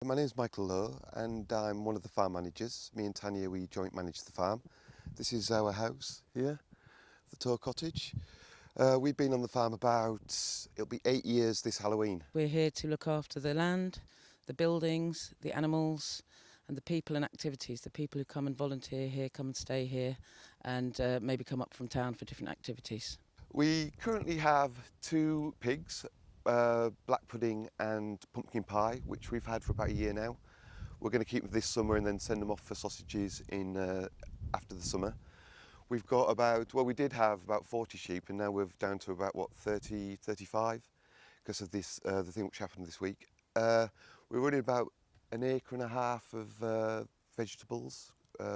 My name's Michael Lowe and I'm one of the farm managers. Me and Tanya, we joint manage the farm. This is our house here, the Tor Cottage. We've been on the farm it'll be 8 years this Halloween. We're here to look after the land, the buildings, the animals and the people and activities. The people who come and volunteer here, come and stay here and maybe come up from town for different activities. We currently have 2 pigs, black pudding and pumpkin pie, which we've had for about a year now. We're going to keep them this summer and then send them off for sausages after the summer. We've got we did have about 40 sheep and now we're down to about 30, 35 because of this, the thing which happened this week. We're running about 1.5 acres of vegetables,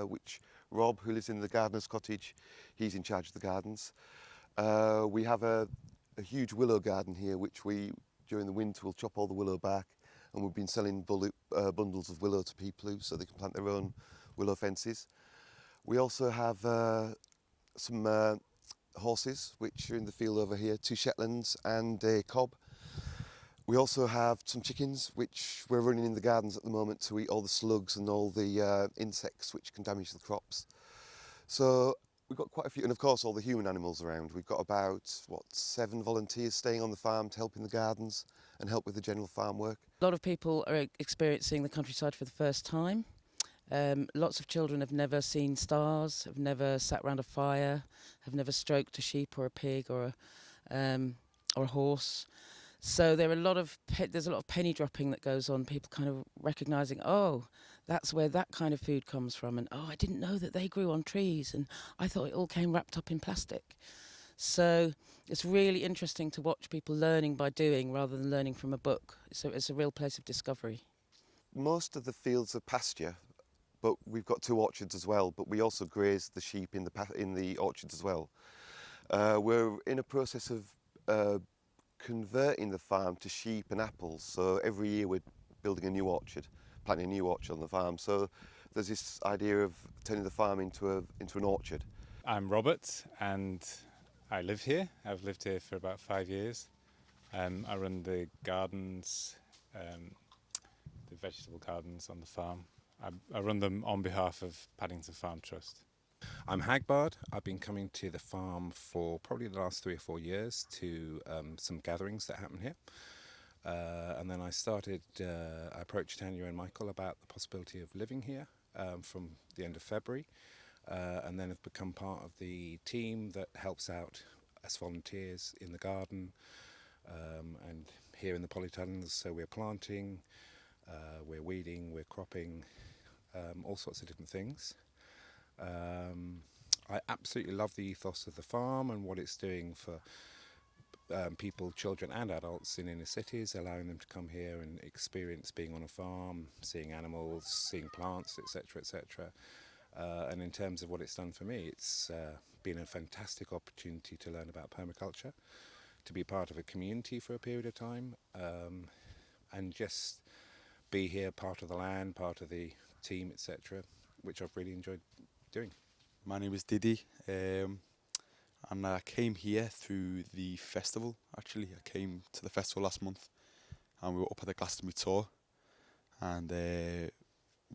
which Rob, who lives in the gardener's cottage, he's in charge of the gardens. We have a huge willow garden here, which during the winter, we'll chop all the willow back, and we've been selling bundles of willow to people so they can plant their own willow fences. We also have some horses, which are in the field over here, 2 Shetlands and a cob. We also have some chickens, which we're running in the gardens at the moment to eat all the slugs and all the insects which can damage the crops. So we've got quite a few, and of course all the human animals around. We've got about, 7 volunteers staying on the farm to help in the gardens and help with the general farm work. A lot of people are experiencing the countryside for the first time. Lots of children have never seen stars, have never sat around a fire, have never stroked a sheep or a pig or a horse. So there's a lot of penny dropping that goes on, people kind of recognising, oh, that's where that kind of food comes from, and oh, I didn't know that they grew on trees, and I thought it all came wrapped up in plastic. So it's really interesting to watch people learning by doing rather than learning from a book. So it's a real place of discovery. Most of the fields are pasture, but we've got 2 orchards as well, but we also graze the sheep in the orchards as well. We're in a process of converting the farm to sheep and apples, so every year we're building a new orchard, planting a new orchard on the farm. So there's this idea of turning the farm into an orchard. I'm Robert and I live here. I've lived here for about 5 years. I run the gardens, the vegetable gardens on the farm. I run them on behalf of Paddington Farm Trust. I'm Hagbard. I've been coming to the farm for probably the last 3 or 4 years to some gatherings that happen here. And then I approached Tanya and Michael about the possibility of living here from the end of February. And then have become part of the team that helps out as volunteers in the garden and here in the polytunnels. So we're planting, we're weeding, we're cropping, all sorts of different things. I absolutely love the ethos of the farm and what it's doing for people, children and adults in inner cities, allowing them to come here and experience being on a farm, seeing animals, seeing plants, etc., etc. And in terms of what it's done for me, it's been a fantastic opportunity to learn about permaculture, to be part of a community for a period of time, and just be here, part of the land, part of the team, etc., which I've really enjoyed doing. My name is Didi, and I came here through the festival. Actually, I came to the festival last month, and we were up at the Glastonbury tour, and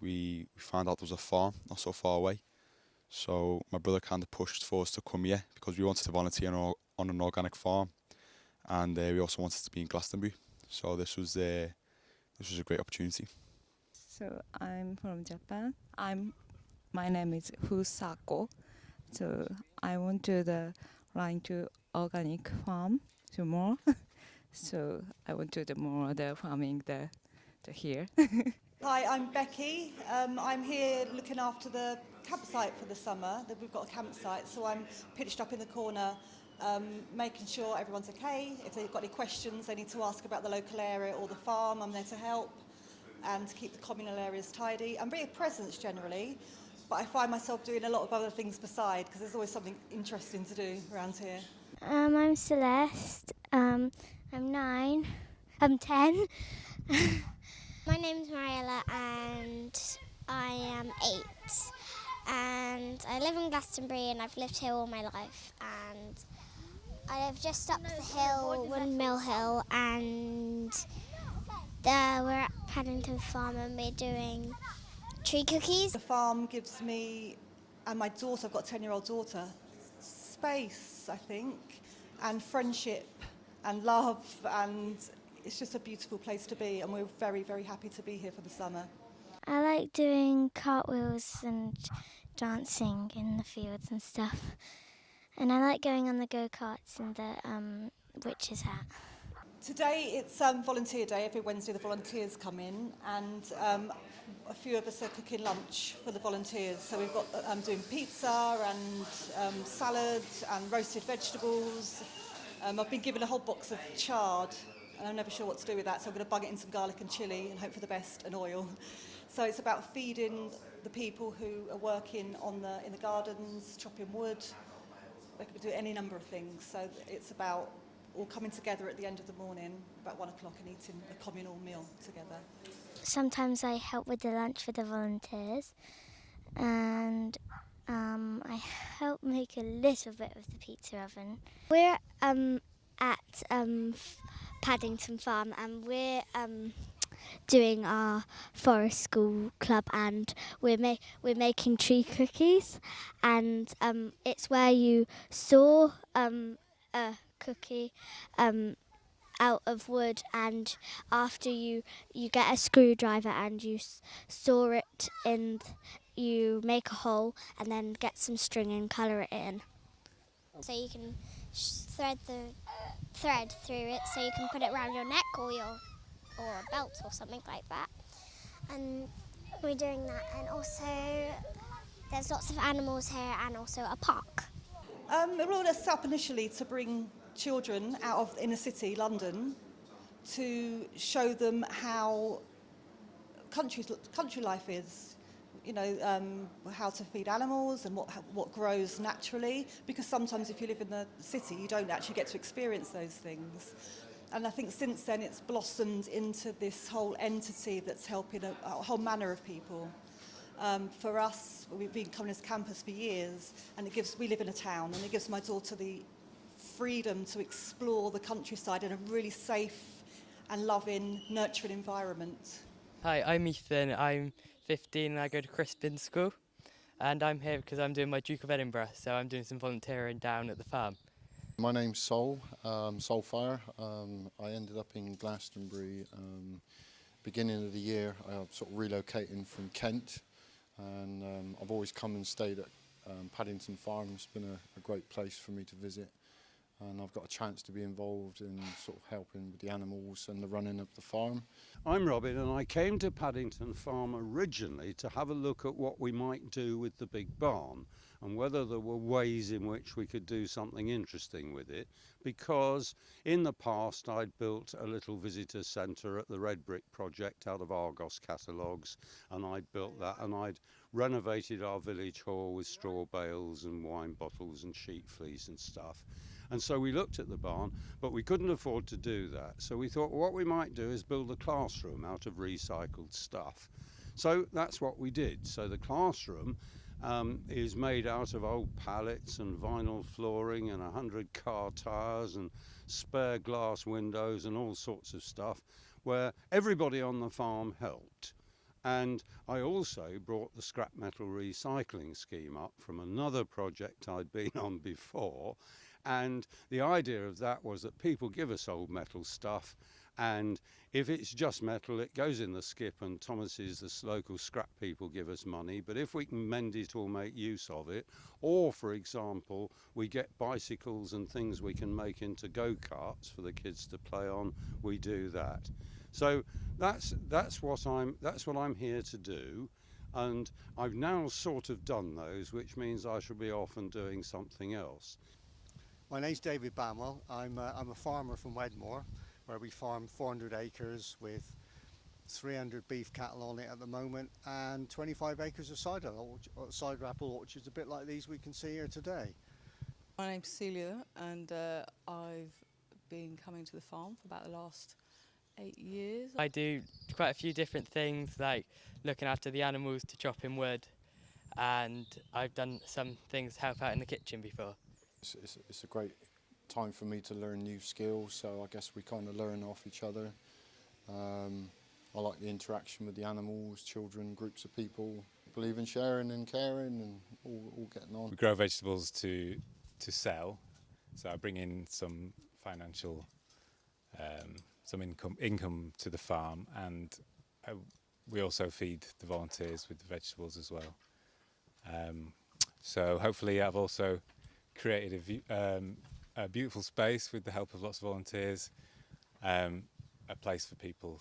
we found out there was a farm not so far away. So my brother kind of pushed for us to come here because we wanted to volunteer on an organic farm, and we also wanted to be in Glastonbury. So this was a great opportunity. So I'm from Japan. My name is Fusako. So I went to the line to organic farm tomorrow. So I went to the farming here. Hi, I'm Becky. I'm here looking after the campsite for the summer. We've got a campsite, so I'm pitched up in the corner, making sure everyone's okay. If they've got any questions they need to ask about the local area or the farm, I'm there to help and to keep the communal areas tidy. I'm really a presence generally, but I find myself doing a lot of other things beside because there's always something interesting to do around here. I'm Celeste. I'm 9. I'm 10. My name's Mariella and I am 8. And I live in Glastonbury and I've lived here all my life. And I live just up the hill, Windmill Hill, and We're at Paddington Farm and we're doing tree cookies. The farm gives me and my daughter, I've got a 10-year-old daughter, space, I think, and friendship and love, and it's just a beautiful place to be, and we're very, very happy to be here for the summer. I like doing cartwheels and dancing in the fields and stuff. And I like going on the go-karts and the witch's hat. Today it's volunteer day. Every Wednesday the volunteers come in, and a few of us are cooking lunch for the volunteers. So we've got doing pizza and salad and roasted vegetables. I've been given a whole box of chard, and I'm never sure what to do with that, so I'm going to bung it in some garlic and chilli and hope for the best, and oil. So it's about feeding the people who are working in the gardens, chopping wood. They could do any number of things. So it's about all coming together at the end of the morning, about 1 o'clock, and eating a communal meal together. Sometimes I help with the lunch for the volunteers, and I help make a little bit of the pizza oven. We're at Paddington Farm, and we're doing our forest school club, and we're making tree cookies, and it's where you saw a cookie out of wood, and after you get a screwdriver and you saw it in, you make a hole and then get some string and colour it in. So you can thread the thread through it, so you can put it around your neck or a belt or something like that. And we're doing that, and also there's lots of animals here and also a park. We were all set up initially to bring children out of inner city London to show them how country life is, you know, how to feed animals and what grows naturally, because sometimes if you live in the city you don't actually get to experience those things. And I think since then it's blossomed into this whole entity that's helping a whole manner of people. For us, we've been coming as campers for years, and we live in a town, and it gives my daughter the freedom to explore the countryside in a really safe and loving, nurturing environment. Hi, I'm Ethan. I'm 15 and I go to Crispin School, and I'm here because I'm doing my Duke of Edinburgh, so I'm doing some volunteering down at the farm. My name's Sol, Solfire. I ended up in Glastonbury beginning of the year, sort of relocating from Kent, and I've always come and stayed at Paddington Farm. It's been a great place for me to visit, and I've got a chance to be involved in sort of helping with the animals and the running of the farm. I'm Robin, and I came to Paddington Farm originally to have a look at what we might do with the big barn and whether there were ways in which we could do something interesting with it, because in the past I'd built a little visitor centre at the Red Brick project out of Argos catalogues, and I'd built that, and I'd renovated our village hall with straw bales and wine bottles and sheep fleece and stuff. And so we looked at the barn, but we couldn't afford to do that. So we thought what we might do is build a classroom out of recycled stuff. So that's what we did. So the classroom is made out of old pallets and vinyl flooring and 100 car tyres and spare glass windows and all sorts of stuff, where everybody on the farm helped. And I also brought the scrap metal recycling scheme up from another project I'd been on before. And the idea of that was that people give us old metal stuff, and if it's just metal, it goes in the skip, and Thomas's, the local scrap people, give us money. But if we can mend it or make use of it, or for example, we get bicycles and things we can make into go-karts for the kids to play on, we do that. So that's what I'm here to do. And I've now sort of done those, which means I shall be off and doing something else. My name's David Bamwell. I'm a farmer from Wedmore, where we farm 400 acres with 300 beef cattle on it at the moment, and 25 acres of cider apple orchards, a bit like these we can see here today. My name's Celia, and I've been coming to the farm for about the last 8 years. I do quite a few different things, like looking after the animals to chopping wood, and I've done some things to help out in the kitchen before. It's a great time for me to learn new skills, so I guess we kind of learn off each other. I like the interaction with the animals, children, groups of people. Believe in sharing and caring and all getting on. We grow vegetables to sell, so I bring in some financial, some income to the farm, and we also feed the volunteers with the vegetables as well. So hopefully I've also created a beautiful space with the help of lots of volunteers, a place for people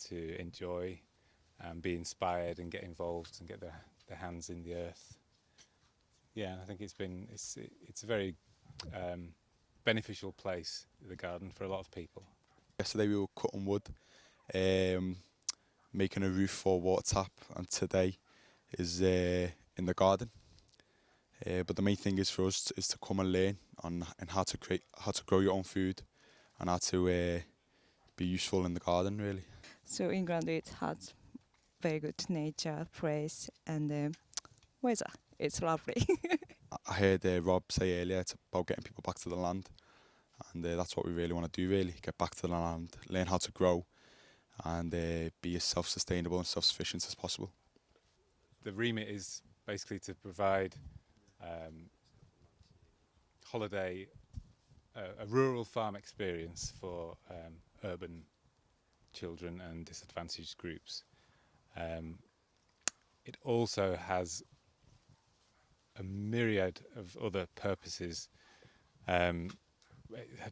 to enjoy and be inspired and get involved and get their hands in the earth. Yeah, I think it's a very beneficial place, the garden, for a lot of people. Yesterday we were cutting wood, making a roof for a water tap, and today is in the garden. But the main thing is for us is to come and learn on how to grow your own food and how to be useful in the garden, really. So England, it has very good nature, place, and weather. It's lovely. I heard Rob say earlier it's about getting people back to the land, and that's what we really want to do, really. Get back to the land, learn how to grow, and be as self-sustainable and self-sufficient as possible. The remit is basically to provide a rural farm experience for urban children and disadvantaged groups. It also has a myriad of other purposes. It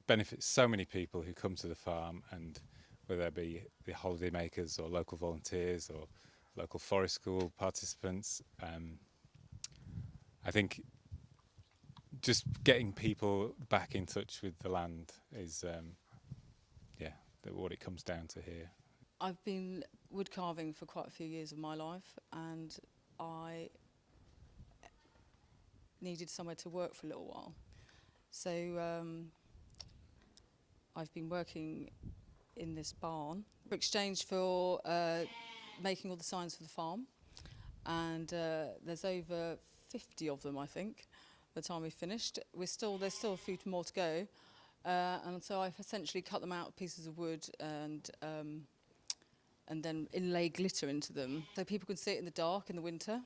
benefits so many people who come to the farm, and whether they be the holiday makers or local volunteers or local forest school participants. I think just getting people back in touch with the land is, what it comes down to here. I've been wood carving for quite a few years of my life, and I needed somewhere to work for a little while. So I've been working in this barn for exchange for making all the signs for the farm, and there's over 50 of them, I think, by the time we finished. There's still a few more to go, and so I've essentially cut them out of pieces of wood and then inlay glitter into them so people can see it in the dark in the winter.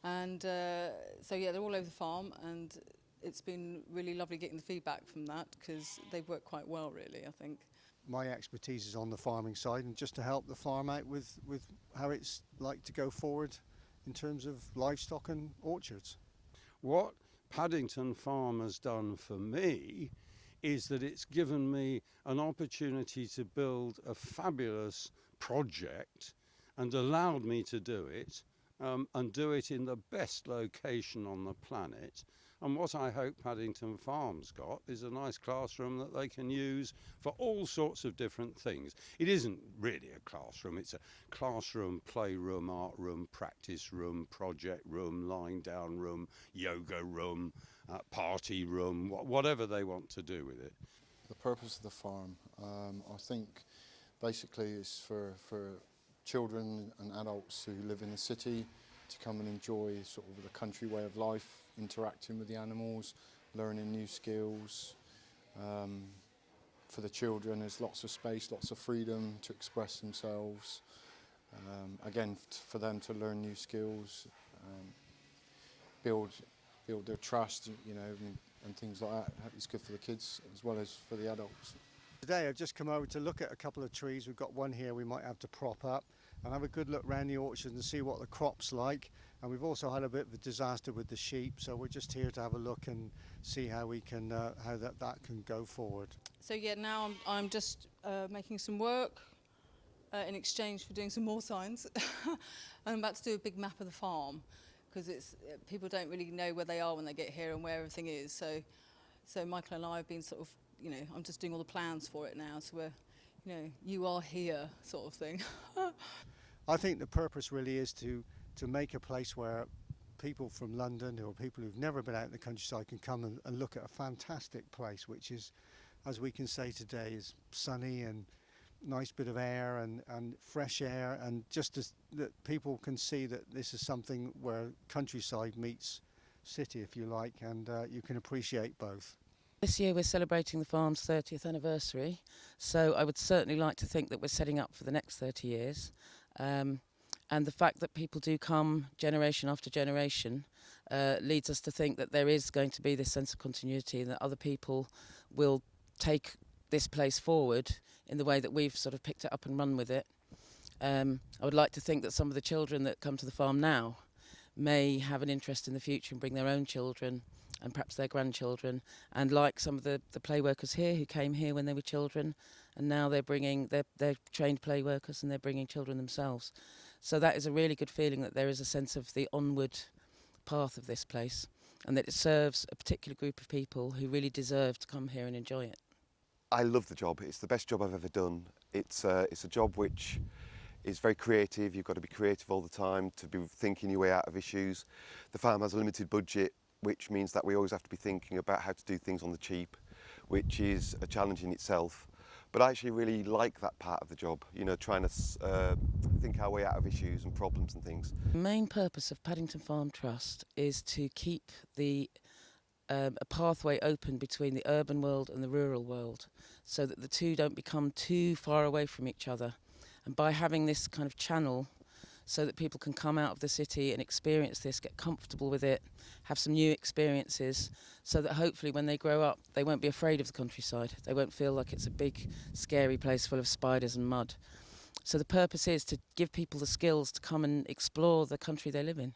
And so yeah, they're all over the farm, and it's been really lovely getting the feedback from that, because they've worked quite well, really, I think. My expertise is on the farming side, and just to help the farm out with how it's like to go forward in terms of livestock and orchards. What Paddington Farm has done for me is that it's given me an opportunity to build a fabulous project and allowed me to do it, and do it in the best location on the planet. And what I hope Paddington Farm's got is a nice classroom that they can use for all sorts of different things. It isn't really a classroom, it's a classroom, playroom, art room, practice room, project room, lying down room, yoga room, party room, whatever they want to do with it. The purpose of the farm, I think basically is for children and adults who live in the city to come and enjoy sort of the country way of life, interacting with the animals, learning new skills. For the children, there's lots of space, lots of freedom to express themselves. Again, for them to learn new skills, build their trust, and things like that. It's good for the kids as well as for the adults. Today I've just come over to look at a couple of trees. We've got one here we might have to prop up and have a good look around the orchard and see what the crop's like. And we've also had a bit of a disaster with the sheep, so we're just here to have a look and see how we can how that can go forward. So yeah, now I'm just making some work in exchange for doing some more signs. I'm about to do a big map of the farm, because people don't really know where they are when they get here and where everything is. So Michael and I have been sort of, I'm just doing all the plans for it now, so we're, you are here sort of thing. I think the purpose really is to make a place where people from London or people who've never been out in the countryside can come and look at a fantastic place, which is, as we can say today, is sunny and nice bit of air and fresh air, and just that people can see that this is something where countryside meets city, if you like, and you can appreciate both. This year we're celebrating the farm's 30th anniversary, so I would certainly like to think that we're setting up for the next 30 years. And the fact that people do come generation after generation leads us to think that there is going to be this sense of continuity and that other people will take this place forward in the way that we've sort of picked it up and run with it. I would like to think that some of the children that come to the farm now may have an interest in the future and bring their own children and perhaps their grandchildren, and like some of the play workers here who came here when they were children, and now they're trained play workers and they're bringing children themselves. So that is a really good feeling that there is a sense of the onward path of this place and that it serves a particular group of people who really deserve to come here and enjoy it. I love the job. It's the best job I've ever done. It's a job which is very creative. You've got to be creative all the time to be thinking your way out of issues. The farm has a limited budget, which means that we always have to be thinking about how to do things on the cheap, which is a challenge in itself. But I actually really like that part of the job, you know, trying to think our way out of issues and problems and things. The main purpose of Paddington Farm Trust is to keep a pathway open between the urban world and the rural world so that the two don't become too far away from each other. And by having this kind of channel so that people can come out of the city and experience this, get comfortable with it, have some new experiences, so that hopefully when they grow up they won't be afraid of the countryside. They won't feel like it's a big scary place full of spiders and mud. So the purpose is to give people the skills to come and explore the country they live in.